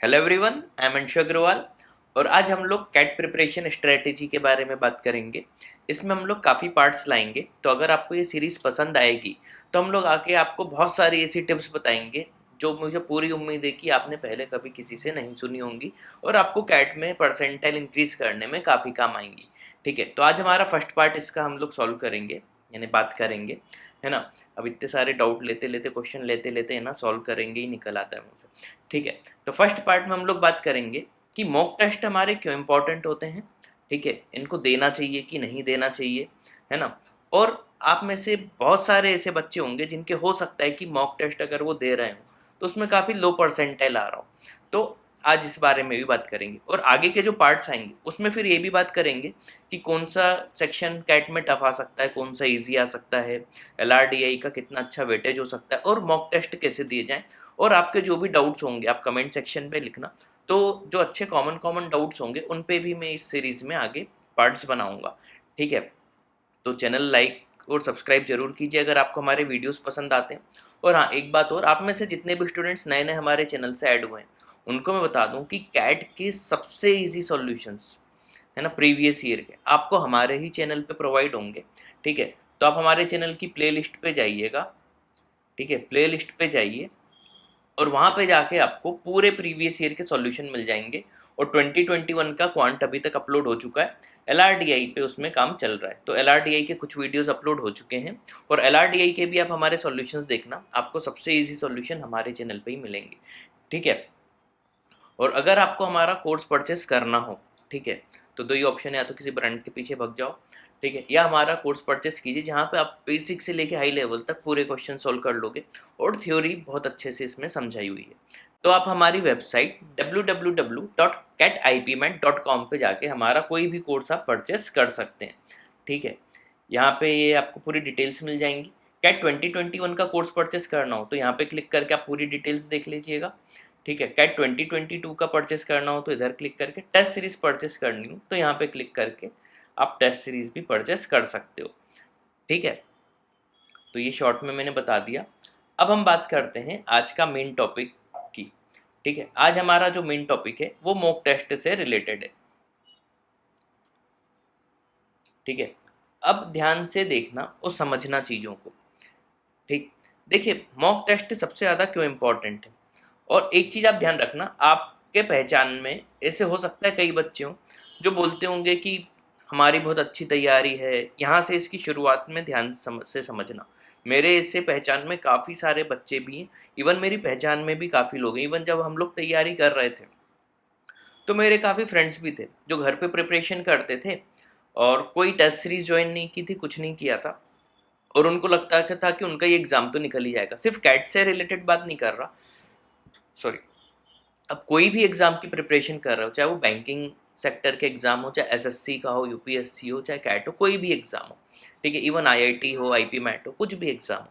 Hello everyone, I am Anshu Agarwal. और आज हम लोग कैट प्रिपरेशन स्ट्रेटेजी के बारे में बात करेंगे। इसमें हम लोग काफ़ी पार्ट्स लाएंगे, तो अगर आपको ये सीरीज़ पसंद आएगी तो हम लोग आके आपको बहुत सारी ऐसी टिप्स बताएंगे जो मुझे पूरी उम्मीद है कि आपने पहले कभी किसी से नहीं सुनी होंगी और आपको कैट में परसेंटाइल इंक्रीज करने में काफ़ी काम आएंगी। ठीक है, तो आज हमारा फर्स्ट पार्ट इसका हम लोग सॉल्व करेंगे, यानी बात करेंगे, है ना। अब इतने सारे डाउट लेते लेते, क्वेश्चन लेते लेते, है ना, सॉल्व करेंगे ही निकल आता है मुझसे। ठीक है, तो फर्स्ट पार्ट में हम लोग बात करेंगे कि मॉक टेस्ट हमारे क्यों इंपॉर्टेंट होते हैं। ठीक है, इनको देना चाहिए कि नहीं देना चाहिए, है ना। और आप में से बहुत सारे ऐसे बच्चे होंगे जिनके हो सकता है कि मॉक टेस्ट अगर वो दे रहे हो तो उसमें काफ़ी लो परसेंटाइल आ रहा हो। तो आज इस बारे में भी बात करेंगे और आगे के जो पार्ट्स आएंगे उसमें फिर ये भी बात करेंगे कि कौन सा सेक्शन कैट में टफ आ सकता है, कौन सा इजी आ सकता है, LRDI का कितना अच्छा वेटेज हो सकता है और मॉक टेस्ट कैसे दिए जाएं। और आपके जो भी डाउट्स होंगे आप कमेंट सेक्शन पे लिखना, तो जो अच्छे कॉमन कॉमन डाउट्स होंगे उन पे भी मैं इस सीरीज़ में आगे पार्ट्स बनाऊंगा। ठीक है, तो चैनल लाइक और सब्सक्राइब जरूर कीजिए अगर आपको हमारे वीडियोस पसंद आते हैं। और हाँ, एक बात और, आप में से जितने भी स्टूडेंट्स नए नए हमारे चैनल से ऐड हुए हैं उनको मैं बता दूं कि कैट के सबसे इजी सॉल्यूशंस, है ना, प्रीवियस ईयर के आपको हमारे ही चैनल पे प्रोवाइड होंगे। ठीक है, तो आप हमारे चैनल की प्लेलिस्ट पे जाइएगा। ठीक है, प्लेलिस्ट पे जाइए और वहाँ पे जाके आपको पूरे प्रीवियस ईयर के सॉल्यूशन मिल जाएंगे। और 2021 का क्वांट अभी तक अपलोड हो चुका है। LRDI पे उसमें काम चल रहा है, तो LRDI के कुछ वीडियोस अपलोड हो चुके हैं और LRDI के भी आप हमारे सॉल्यूशंस देखना, आपको सबसे इजी सॉल्यूशन हमारे चैनल पे ही मिलेंगे। ठीक है, और अगर आपको हमारा कोर्स परचेस करना हो, ठीक है, तो दो ही ऑप्शन है, या तो किसी ब्रांड के पीछे भग जाओ, ठीक है, या हमारा कोर्स परचेस कीजिए जहाँ पे आप बेसिक से लेके हाई लेवल तक पूरे क्वेश्चन सॉल्व कर लोगे और थ्योरी बहुत अच्छे से इसमें समझाई हुई है। तो आप हमारी वेबसाइट www.catipment.com पे जाके हमारा कोई भी कोर्स आप परचेस कर सकते हैं। ठीक है, यहाँ पे ये आपको पूरी डिटेल्स मिल जाएंगी। कैट 2021 का कोर्स परचेस करना हो तो यहाँ पे क्लिक करके आप पूरी डिटेल्स देख लीजिएगा। ठीक है, कैट 2022 का परचेस करना हो तो इधर क्लिक करके, टेस्ट सीरीज परचेस करनी हो तो यहाँ पे क्लिक करके आप टेस्ट सीरीज भी परचेस कर सकते हो। ठीक है, तो ये शॉर्ट में मैंने बता दिया। अब हम बात करते हैं आज का मेन टॉपिक की। ठीक है, आज हमारा जो मेन टॉपिक है वो मॉक टेस्ट से रिलेटेड है। ठीक है, अब ध्यान से देखना और समझना चीज़ों को। ठीक, देखिए मॉक टेस्ट सबसे ज़्यादा क्यों इम्पोर्टेंट है। और एक चीज़ आप ध्यान रखना, आपके पहचान में ऐसे हो सकता है कई बच्चे हों जो बोलते होंगे कि हमारी बहुत अच्छी तैयारी है, यहाँ से इसकी शुरुआत में ध्यान से समझना। मेरे ऐसे पहचान में काफ़ी सारे बच्चे भी हैं, इवन मेरी पहचान में भी काफ़ी लोग हैं। इवन जब हम लोग तैयारी कर रहे थे तो मेरे काफ़ी फ्रेंड्स भी थे जो घर पे प्रिपरेशन करते थे और कोई टेस्ट सीरीज ज्वाइन नहीं की थी, कुछ नहीं किया था, और उनको लगता था कि उनका ये एग्ज़ाम तो निकल ही जाएगा। सिर्फ कैट से रिलेटेड बात नहीं कर रहा, सॉरी, अब कोई भी एग्ज़ाम की प्रिपरेशन कर रहे हो, चाहे वो बैंकिंग सेक्टर के एग्ज़ाम हो, चाहे SSC का हो, UPSC हो, चाहे कैट हो, कोई भी एग्ज़ाम हो, ठीक है, इवन IIT हो, IP मैट हो, कुछ भी एग्ज़ाम हो।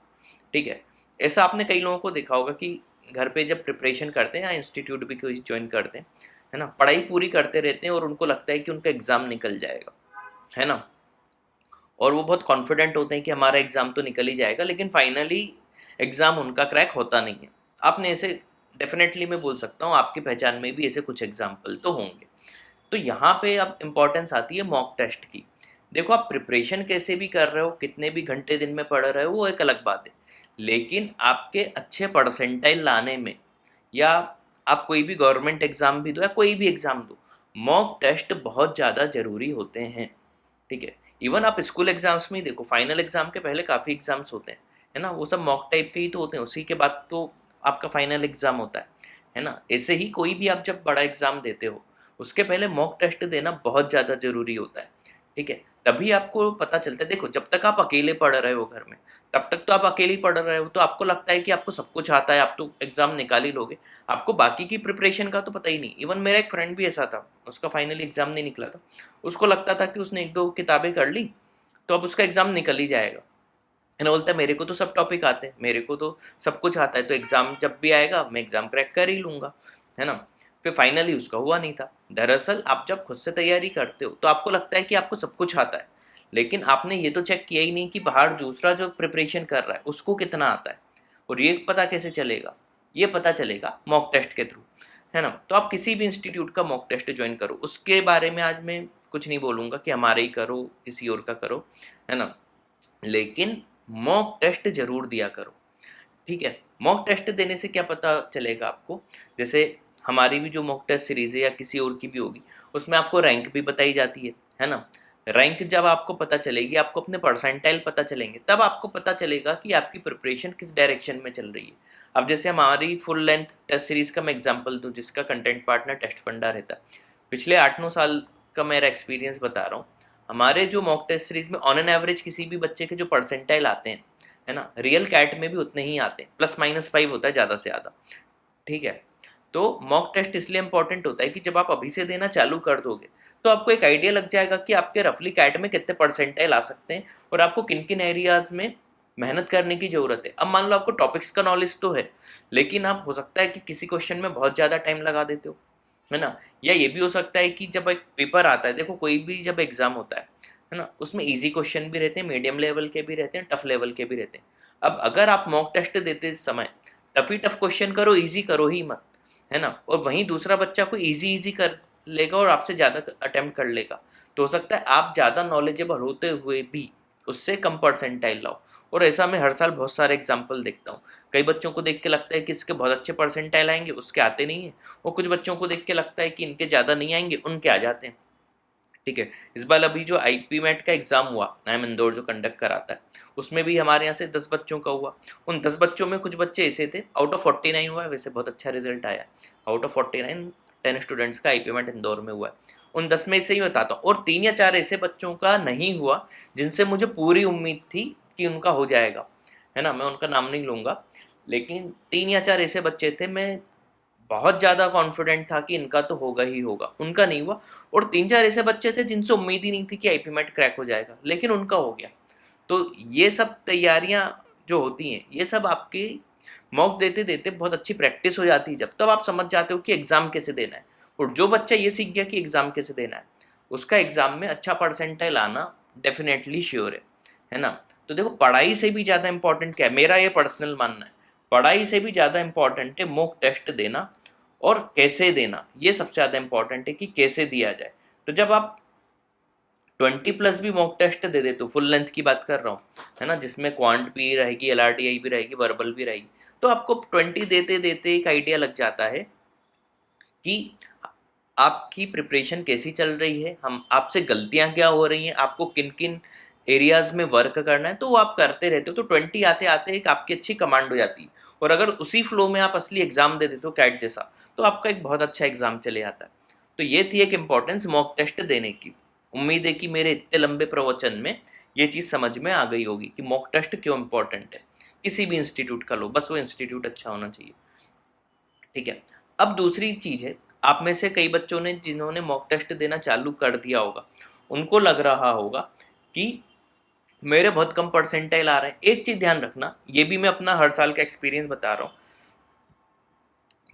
ठीक है, ऐसा आपने कई लोगों को देखा होगा कि घर पे जब प्रिपरेशन करते हैं या इंस्टीट्यूट भी कोई ज्वाइन करते हैं, है ना, पढ़ाई पूरी करते रहते हैं और उनको लगता है कि उनका एग्ज़ाम निकल जाएगा, है ना, और वो बहुत कॉन्फिडेंट होते हैं कि हमारा एग्ज़ाम तो निकल ही जाएगा, लेकिन फाइनली एग्ज़ाम उनका क्रैक होता नहीं है। आपने ऐसे, डेफिनेटली मैं बोल सकता हूँ आपकी पहचान में भी ऐसे कुछ एग्जाम्पल तो होंगे। तो यहाँ पे अब इम्पोर्टेंस आती है मॉक टेस्ट की। देखो, आप प्रिपरेशन कैसे भी कर रहे हो, कितने भी घंटे दिन में पढ़ रहे हो, वो एक अलग बात है, लेकिन आपके अच्छे परसेंटाइल लाने में, या आप कोई भी गवर्नमेंट एग्ज़ाम भी दो या कोई भी एग्ज़ाम दो, मॉक टेस्ट बहुत ज़्यादा ज़रूरी होते हैं। ठीक है, इवन आप स्कूल एग्जाम्स में ही देखो, फाइनल एग्जाम के पहले काफ़ी एग्जाम्स होते हैं, है ना, वो सब मॉक टाइप के ही तो होते हैं, उसी के बाद तो आपका फाइनल एग्जाम होता है ना। ऐसे ही कोई भी आप जब बड़ा एग्जाम देते हो उसके पहले मॉक टेस्ट देना बहुत ज़्यादा ज़रूरी होता है। ठीक है, तभी आपको पता चलता है। देखो, जब तक आप अकेले पढ़ रहे हो घर में, तब तक तो आप अकेले ही पढ़ रहे हो, तो आपको लगता है कि आपको सब कुछ आता है, आप तो एग्जाम निकाल ही लोगे, आपको बाकी की प्रिपरेशन का तो पता ही नहीं। इवन मेरा एक फ्रेंड भी ऐसा था, उसका फाइनली एग्जाम नहीं निकला था, उसको लगता था कि उसने एक दो किताबें कर ली तो अब उसका एग्जाम निकल ही जाएगा, है ना। बोलता है मेरे को तो सब टॉपिक आते हैं, मेरे को तो सब कुछ आता है, तो एग्जाम जब भी आएगा मैं एग्जाम क्रैक कर ही लूंगा, है ना। फिर फाइनली उसका हुआ नहीं था। दरअसल आप जब खुद से तैयारी करते हो तो आपको लगता है कि आपको सब कुछ आता है, लेकिन आपने ये तो चेक किया ही नहीं कि बाहर दूसरा जो प्रिपरेशन कर रहा है उसको कितना आता है। और ये पता कैसे चलेगा? ये पता चलेगा मॉक टेस्ट के थ्रू, है ना। तो आप किसी भी इंस्टीट्यूट का मॉक टेस्ट ज्वाइन करो, उसके बारे में आज मैं कुछ नहीं बोलूँगा कि हमारे ही करो किसी और का करो, है ना, लेकिन मॉक टेस्ट जरूर दिया करो, ठीक है। मॉक टेस्ट देने से क्या पता चलेगा आपको, जैसे हमारी भी जो मॉक टेस्ट सीरीज है या किसी और की भी होगी, उसमें आपको रैंक भी बताई जाती है ना। रैंक जब आपको पता चलेगी, आपको अपने परसेंटाइल पता चलेंगे, तब आपको पता चलेगा कि आपकी प्रिपरेशन किस डायरेक्शन में चल रही है। अब जैसे हमारी फुल लेंथ टेस्ट सीरीज का मैं एग्जांपल दूं, जिसका कंटेंट पार्टनर टेस्ट फंडा रहता है, पिछले 8-9 साल का मेरा एक्सपीरियंस बता रहा हूँ। हमारे जो मॉक टेस्ट सीरीज में ऑन एन एवरेज किसी भी बच्चे के जो परसेंटाइल आते हैं, है ना, रियल कैट में भी उतने ही आते हैं, +-5 होता है ज़्यादा से ज़्यादा, ठीक है। तो मॉक टेस्ट इसलिए इंपॉर्टेंट होता है कि जब आप अभी से देना चालू कर दोगे, तो आपको एक आइडिया लग जाएगा कि आपके रफली कैट में कितने परसेंटाइल आ सकते हैं और आपको किन किन एरियाज में मेहनत करने की जरूरत है। अब मान लो आपको टॉपिक्स का नॉलेज तो है, लेकिन आप हो सकता है कि किसी क्वेश्चन में बहुत ज़्यादा टाइम लगा देते हो, है ना। या ये भी हो सकता है कि जब एक पेपर आता है, देखो कोई भी जब एग्जाम होता है ना, उसमें इजी क्वेश्चन भी रहते हैं, मीडियम लेवल के भी रहते हैं, टफ लेवल के भी रहते हैं। अब अगर आप मॉक टेस्ट देते समय टफ क्वेश्चन करो, इजी करो ही मत, है ना, और वहीं दूसरा बच्चा को इजी इजी कर लेगा और आपसे ज़्यादा अटेम्प्ट कर लेगा, तो हो सकता है आप ज़्यादा नॉलेजेबल होते हुए भी उससे कम परसेंटाइल लाओ। और ऐसा मैं हर साल बहुत सारे एग्जाम्पल देखता हूँ। कई बच्चों को देख के लगता है कि इसके बहुत अच्छे परसेंटाइल आएंगे, उसके आते नहीं है, और कुछ बच्चों को देख के लगता है कि इनके ज़्यादा नहीं आएंगे, उनके आ जाते हैं, ठीक है। इस बार अभी जो आईपी मैट का एग्जाम हुआ, IIM इंदौर जो कंडक्ट कराता है, उसमें भी हमारे यहाँ से 10 बच्चों का हुआ। उन 10 बच्चों में कुछ बच्चे ऐसे थे, आउट ऑफ 49 हुआ है, वैसे बहुत अच्छा रिजल्ट आया, आउट ऑफ 49 10 स्टूडेंट्स का आईपी मैट इंदौर में हुआ है। उन 10 में से ही बताता हूँ, और 3 या 4 ऐसे बच्चों का नहीं हुआ जिनसे मुझे पूरी उम्मीद थी कि उनका हो जाएगा, है ना, मैं उनका नाम नहीं लूँगा, लेकिन 3 या 4 ऐसे बच्चे थे, मैं बहुत ज़्यादा कॉन्फिडेंट था कि इनका तो होगा ही होगा, उनका नहीं हुआ। और 3-4 ऐसे बच्चे थे जिनसे उम्मीद ही नहीं थी कि आईपी मैट क्रैक हो जाएगा, लेकिन उनका हो गया। तो ये सब तैयारियां जो होती हैं, ये सब आपके मॉक देते देते बहुत अच्छी प्रैक्टिस हो जाती है, जब तब आप समझ जाते हो कि एग्जाम कैसे देना है। और जो बच्चा ये सीख गया कि एग्जाम कैसे देना है, उसका एग्जाम में अच्छा परसेंटाइल आना डेफिनेटली श्योर है ना। तो देखो, पढ़ाई से भी ज़्यादा इंपॉर्टेंट क्या है, मेरा ये पर्सनल मानना है, पढ़ाई से भी ज़्यादा इंपॉर्टेंट है मॉक टेस्ट देना, और कैसे देना ये सबसे ज़्यादा इंपॉर्टेंट है कि कैसे दिया जाए। तो जब आप 20+ भी मॉक टेस्ट दे देते हो, फुल लेंथ की बात कर रहा हूँ, है ना, जिसमें क्वांट भी रहेगी, LRTI भी रहेगी, वर्बल भी रहेगी, तो आपको 20 देते देते एक आइडिया लग जाता है कि आपकी प्रिपरेशन कैसी चल रही है, हम आपसे गलतियां क्या हो रही हैं, आपको किन किन एरियाज में वर्क करना है, तो वो आप करते रहते हो। तो 20 आते आते एक आपकी अच्छी कमांड हो जाती है, और अगर उसी फ्लो में आप असली एग्जाम दे देते हो कैट जैसा, तो आपका एक बहुत अच्छा एग्जाम चले आता है। तो ये थी एक इम्पॉर्टेंस मॉक टेस्ट देने की। उम्मीद है कि मेरे इतने लंबे प्रवचन में ये चीज़ समझ में आ गई होगी कि मॉक टेस्ट क्यों इम्पोर्टेंट है। किसी भी इंस्टीट्यूट का लो, बस वो इंस्टीट्यूट अच्छा होना चाहिए, ठीक है। अब दूसरी चीज़ है, आप में से कई बच्चों ने जिन्होंने मॉक टेस्ट देना चालू कर दिया होगा, उनको लग रहा होगा कि मेरे बहुत कम परसेंटाइल आ रहे हैं। एक चीज़ ध्यान रखना, ये भी मैं अपना हर साल का एक्सपीरियंस बता रहा हूँ,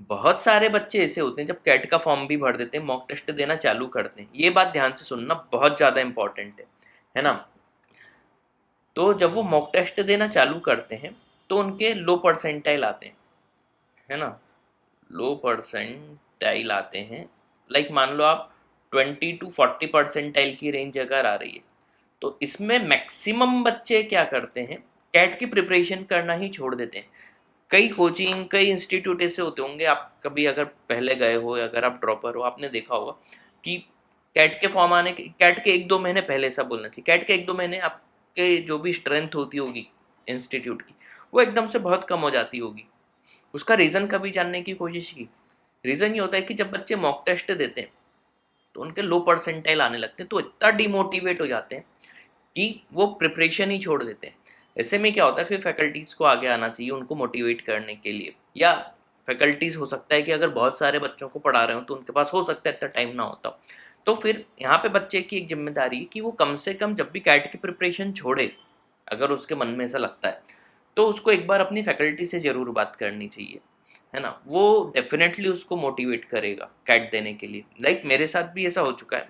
बहुत सारे बच्चे ऐसे होते हैं जब कैट का फॉर्म भी भर देते हैं, मॉक टेस्ट देना चालू करते हैं। ये बात ध्यान से सुनना, बहुत ज़्यादा इंपॉर्टेंट है ना। तो जब वो मॉक टेस्ट देना चालू करते हैं, तो उनके लो परसेंटाइल आते हैं, है ना, लो परसेंटाइल आते हैं। लाइक मान लो आप 20 to 40 परसेंटाइल की रेंज अगर आ रही है, तो इसमें मैक्सिमम बच्चे क्या करते हैं, कैट की प्रिपरेशन करना ही छोड़ देते हैं। कई कोचिंग, कई इंस्टीट्यूट ऐसे होते होंगे, आप कभी अगर पहले गए हो, अगर आप ड्रॉपर हो, आपने देखा होगा कि कैट के फॉर्म आने के, कैट के 1-2 महीने पहले, ऐसा बोलना चाहिए, कैट के 1-2 महीने आपके जो भी स्ट्रेंथ होती होगी इंस्टीट्यूट की, वो एकदम से बहुत कम हो जाती होगी। उसका रीज़न कभी जानने की कोशिश की? रीज़न ये होता है कि जब बच्चे मॉक टेस्ट देते हैं, तो उनके लो परसेंटाइल आने लगते हैं, तो इतना डिमोटिवेट हो जाते हैं कि वो प्रिपरेशन ही छोड़ देते हैं। ऐसे में क्या होता है, फिर फैकल्टीज़ को आगे आना चाहिए उनको मोटिवेट करने के लिए, या फैकल्टीज़ हो सकता है कि अगर बहुत सारे बच्चों को पढ़ा रहे हो तो उनके पास हो सकता है इतना टाइम ना होता हो। तो फिर यहाँ पे बच्चे की एक जिम्मेदारी है कि वो कम से कम जब भी कैट की प्रिपरेशन छोड़े, अगर उसके मन में ऐसा लगता है, तो उसको एक बार अपनी फैकल्टी से ज़रूर बात करनी चाहिए, है ना। वो डेफिनेटली उसको मोटिवेट करेगा कैट देने के लिए। लाइक मेरे साथ भी ऐसा हो चुका है।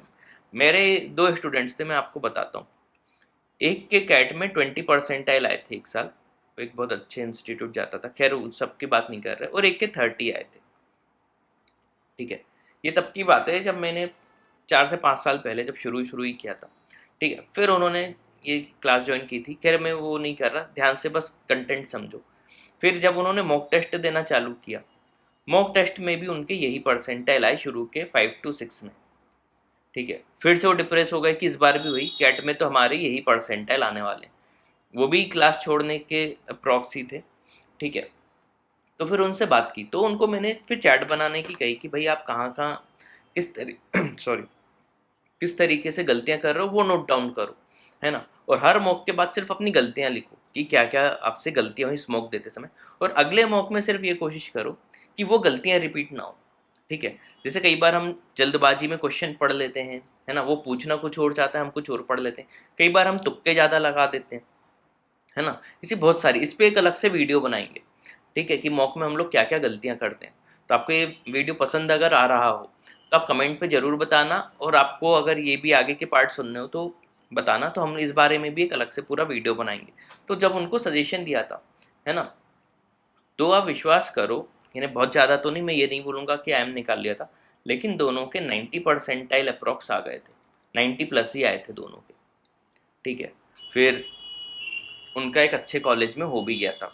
मेरे 2 स्टूडेंट्स थे, मैं आपको बताता हूँ। एक के कैट में 20 परसेंटाइल आए थे एक साल, वो एक बहुत अच्छे इंस्टीट्यूट जाता था, खैर उन सब की बात नहीं कर रहे, और एक के 30 आए थे। ठीक है। ये तब की बात है जब मैंने 4 से 5 साल पहले जब शुरू ही किया था। ठीक है, फिर उन्होंने ये क्लास ज्वाइन की थी, कह रहे मैं वो नहीं कर रहा, ध्यान से बस कंटेंट समझो। फिर जब उन्होंने मॉक टेस्ट देना चालू किया, मॉक टेस्ट में भी उनके यही परसेंटाइल आए शुरू के 5 to 6 में। ठीक है, फिर से वो डिप्रेस हो गए कि इस बार भी वही कैट में तो हमारे यही परसेंटाइल आने वाले, वो भी क्लास छोड़ने के प्रॉक्सी थे। ठीक है, तो फिर उनसे बात की, तो उनको मैंने फिर चैट बनाने की कही कि भाई आप कहाँ कहाँ किस तरीके सॉरी किस तरीके से गलतियां कर रहे हो वो नोट डाउन करो, है ना। और हर मॉक के बाद सिर्फ अपनी गलतियां लिखो कि क्या क्या आपसे गलतियां हुई स्मोक देते समय, और अगले मॉक में सिर्फ ये कोशिश करो कि वो गलतियां रिपीट ना हो। ठीक है, जैसे कई बार हम जल्दबाजी में क्वेश्चन पढ़ लेते हैं, है ना, वो पूछना कुछ और चाहता है, हम कुछ और पढ़ लेते हैं, कई बार हम तुक्के ज़्यादा लगा देते हैं, है ना। इसी बहुत सारी, इस पे एक अलग से वीडियो बनाएंगे, ठीक है, कि मॉक में हम लोग क्या क्या गलतियां करते हैं। तो आपको ये वीडियो पसंद अगर आ रहा हो तो आप कमेंट पे ज़रूर बताना, और आपको अगर ये भी आगे के पार्ट सुनने हो तो बताना, तो हम इस बारे में भी एक अलग से पूरा वीडियो बनाएंगे। तो जब उनको सजेशन दिया था, है ना, तो आप विश्वास करो, इन्हें बहुत ज़्यादा तो नहीं, मैं ये नहीं बोलूँगा कि आई एम निकाल लिया था, लेकिन दोनों के 90% अप्रॉक्स आ गए थे, 90+ ही आए थे दोनों के। ठीक है, फिर उनका एक अच्छे कॉलेज में हो भी गया था।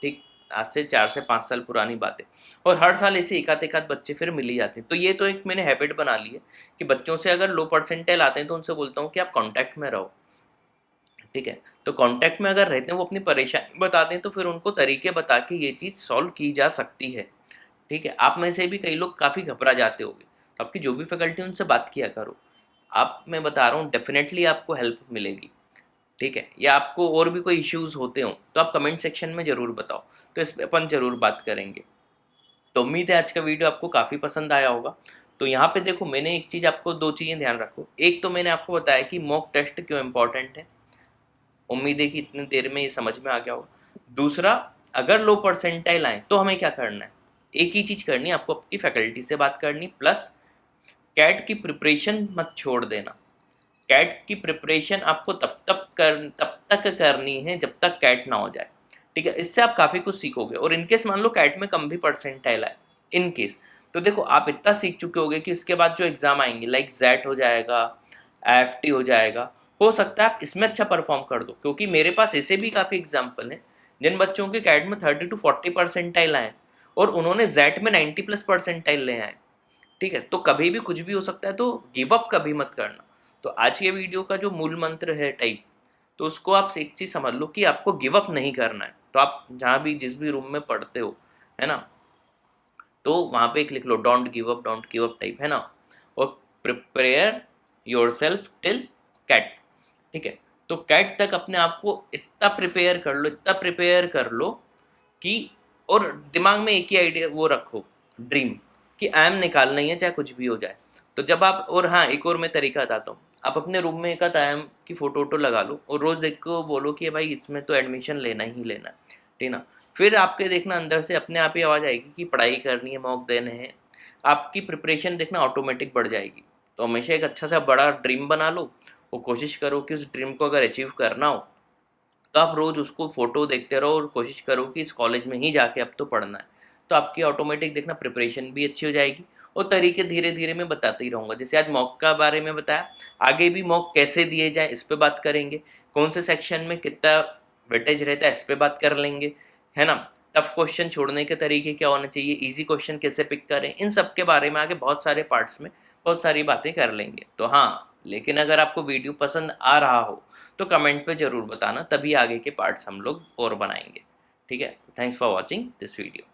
ठीक, आज से 4 से 5 साल पुरानी बात है, और हर साल ऐसे एकाध बच्चे फिर मिल ही जाते हैं। तो ये तो एक मैंने हैबिट बना ली है कि बच्चों से अगर लो परसेंटाइल आते हैं तो उनसे बोलता हूँ कि आप कांटेक्ट में रहो। ठीक है, तो कांटेक्ट में अगर रहते हैं, वो अपनी परेशानी बताते हैं, तो फिर उनको तरीके बता के ये चीज़ सॉल्व की जा सकती है। ठीक है, आप में से भी कई लोग काफ़ी घबरा जाते होंगे, तो आपकी जो भी फैकल्टी उनसे बात किया करो। आप, मैं बता रहा हूँ, डेफिनेटली आपको हेल्प मिलेगी। ठीक है, या आपको और भी कोई इश्यूज होते हो तो आप कमेंट सेक्शन में ज़रूर बताओ, तो इस पे अपन ज़रूर बात करेंगे। तो उम्मीद है आज का वीडियो आपको काफ़ी पसंद आया होगा। तो यहाँ पे देखो, मैंने एक चीज़, आपको दो चीज़ें ध्यान रखो। एक तो मैंने आपको बताया कि मॉक टेस्ट क्यों इंपॉर्टेंट है, उम्मीद है कि इतनी देर में ये समझ में आ गया होगा। दूसरा, अगर लो परसेंटाइल आए तो हमें क्या करना है, एक ही चीज़ करनी है, आपको आपकी फैकल्टी से बात करनी, प्लस कैट की प्रिपरेशन मत छोड़ देना। कैट की प्रिपरेशन आपको तब तक करनी है जब तक कैट ना हो जाए। ठीक है, इससे आप काफ़ी कुछ सीखोगे, और इनकेस मान लो कैट में कम भी परसेंटाइल आए, इन केस, तो देखो आप इतना सीख चुके होगे कि इसके बाद जो एग्ज़ाम आएंगे, लाइक जैट हो जाएगा, IFT हो जाएगा, हो सकता है आप इसमें अच्छा परफॉर्म कर दो, क्योंकि मेरे पास ऐसे भी काफ़ी एग्जाम्पल हैं जिन बच्चों के कैट में 30 to 40 परसेंटाइल आए और उन्होंने जैट में 90+ परसेंटाइल ले आए। ठीक है, तो कभी भी कुछ भी हो सकता है, तो गिव अप कभी मत करना। तो आज के वीडियो का जो मूल मंत्र है टाइप, तो उसको आप एक चीज़ समझ लो कि आपको गिव अप नहीं करना है। तो आप जहाँ भी जिस भी रूम में पढ़ते हो, है ना, तो वहाँ पे एक लिख लो, डोंट गिव अप टाइप, है ना, और prepare yourself till CAT. ठीक है, तो कैट तक अपने आप को इतना प्रिपेयर कर लो, इतना प्रिपेयर कर लो कि, और दिमाग में एक ही आइडिया वो रखो, ड्रीम, कि आई एम निकालना ही है चाहे कुछ भी हो जाए। तो जब आप, और हाँ, एक और मैं तरीका बताता हूँ, आप अपने रूम में एक आध आई एम की फोटो वोटो लगा लो, और रोज़ देख को बोलो कि भाई इसमें तो एडमिशन लेना ही लेना है। ठीक ना, फिर आपके देखना अंदर से अपने आप ही आवाज़ आएगी कि पढ़ाई करनी है, मॉक देने हैं, आपकी प्रिपरेशन देखना ऑटोमेटिक बढ़ जाएगी। तो हमेशा एक अच्छा सा बड़ा ड्रीम बना लो, वो कोशिश करो कि उस ड्रीम को अगर अचीव करना हो तो आप रोज़ उसको फ़ोटो देखते रहो और कोशिश करो कि इस कॉलेज में ही जाके अब तो पढ़ना है। तो आपकी ऑटोमेटिक देखना प्रिपरेशन भी अच्छी हो जाएगी, और तरीके धीरे धीरे मैं बताते ही रहूँगा। जैसे आज मॉक का बारे में बताया, आगे भी मॉक कैसे दिए जाए इस पे बात करेंगे, कौन से सेक्शन में कितना वेटेज रहता है इस पे बात कर लेंगे, है ना। टफ क्वेश्चन छोड़ने के तरीके क्या होने चाहिए, ईजी क्वेश्चन कैसे पिक करें, इन सब के बारे में आगे बहुत सारे पार्ट्स में बहुत सारी बातें कर लेंगे। तो हाँ, लेकिन अगर आपको वीडियो पसंद आ रहा हो तो कमेंट पे ज़रूर बताना, तभी आगे के पार्ट्स हम लोग और बनाएंगे। ठीक है, thanks for watching this video.